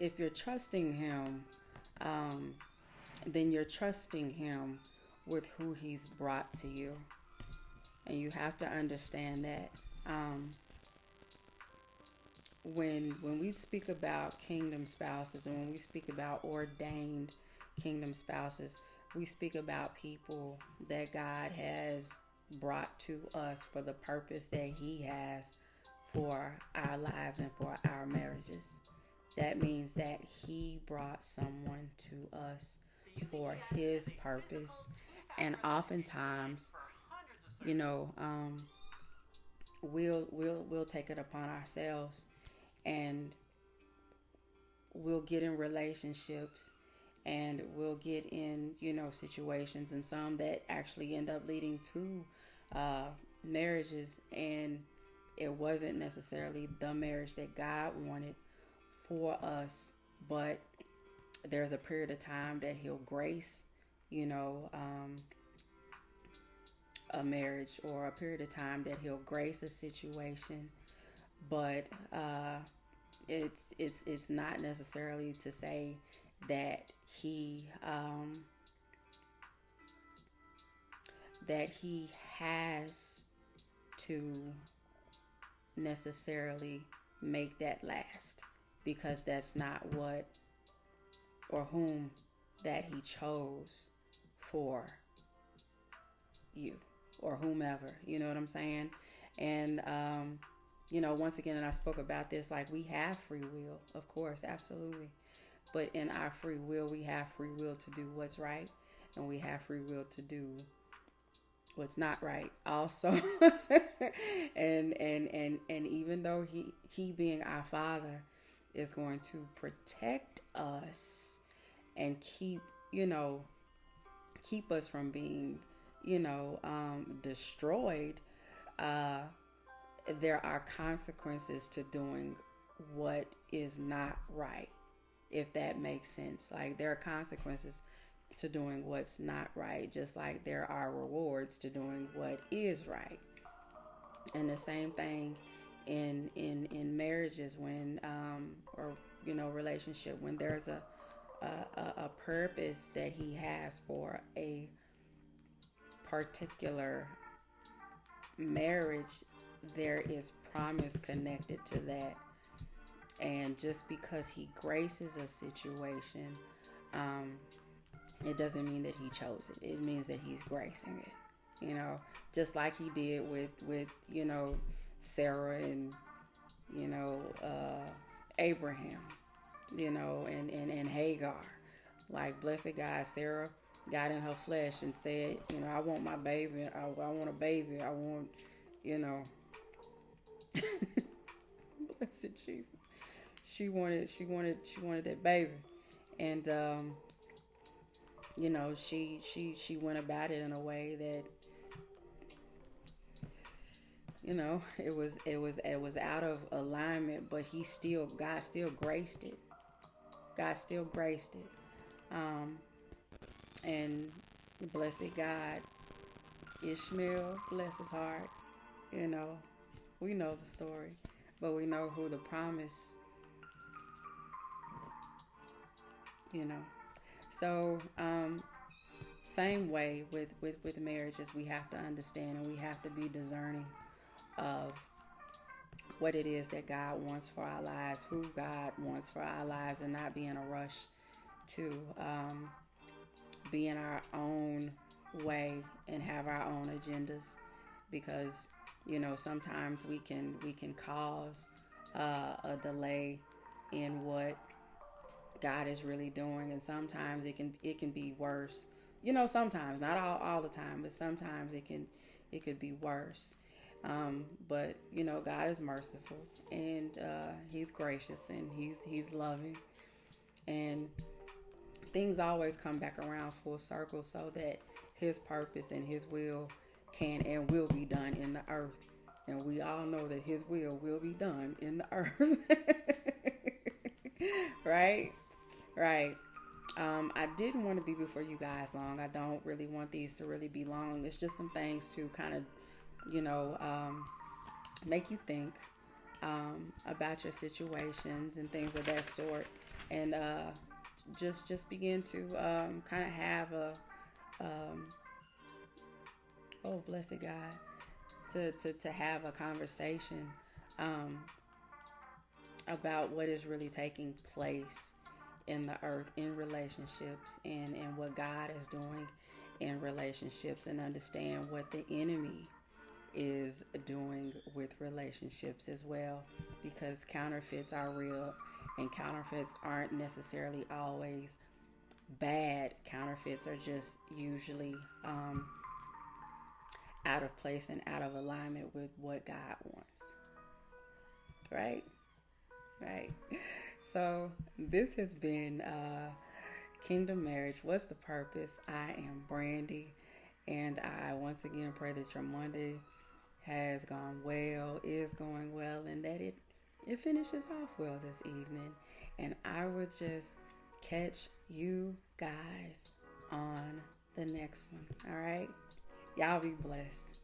if you're trusting him, um, then you're trusting him with who he's brought to you. And you have to understand that um, when we speak about kingdom spouses and when we speak about ordained kingdom spouses, we speak about people that God has brought to us for the purpose that he has for our lives and for our marriages. That means that he brought someone to us for his purpose. And oftentimes, you know, we'll take it upon ourselves and we'll get in relationships and we'll get in, situations, and some that actually end up leading to marriages, and it wasn't necessarily the marriage that God wanted for us. But there's a period of time that he'll grace, you know, a marriage, or a period of time that he'll grace a situation. But it's not necessarily to say that he has to necessarily make that last, because that's not what or whom that he chose for you or whomever. You know what I'm saying? And once again, and I spoke about this, like, we have free will, of course, absolutely. But in our free will, we have free will to do what's right, and we have free will to do what's not right also. and even though he being our father is going to protect us and keep us from being destroyed, there are consequences to doing what is not right, if that makes sense. Like, there are consequences to doing what's not right, just like there are rewards to doing what is right. And the same thing in marriages, when or relationship, when there's a purpose that he has for a particular marriage, there is promise connected to that. And just because he graces a situation, it doesn't mean that he chose it. It means that he's gracing it. Just like he did with Sarah and Abraham, and Hagar. Like, blessed God, Sarah got in her flesh and said, I want my baby. I want a baby. I want, blessed Jesus. She wanted that baby. And she went about it in a way that it was out of alignment, but God still graced it. God still graced it. And blessed God, Ishmael, bless his heart. We know the story, but we know who the promise. So same way with marriages, we have to understand and we have to be discerning of what it is that God wants for our lives, who God wants for our lives, and not be in a rush to be in our own way and have our own agendas, because sometimes we can cause a delay in what God is really doing, and sometimes it can be worse. Sometimes, not all the time, but sometimes it could be worse. But God is merciful, and he's gracious, and he's loving, and things always come back around full circle, so that his purpose and his will can and will be done in the earth. And we all know that his will be done in the earth. Right? I didn't want to be before you guys long. I don't really want these to really be long. It's just some things to kind of, make you think about your situations and things of that sort. and just begin to kind of have a oh blessed God, to have a conversation um, about what is really taking place in the earth, in relationships, and what God is doing in relationships, and understand what the enemy is doing with relationships as well, because counterfeits are real, and counterfeits aren't necessarily always bad. Counterfeits are just usually out of place and out of alignment with what God wants. Right? Right. So this has been Kingdom Marriage. What's the purpose? I am Brandy, and I once again pray that your Monday has gone well, is going well, and that it finishes off well this evening. And I will just catch you guys on the next one. All right? Y'all be blessed.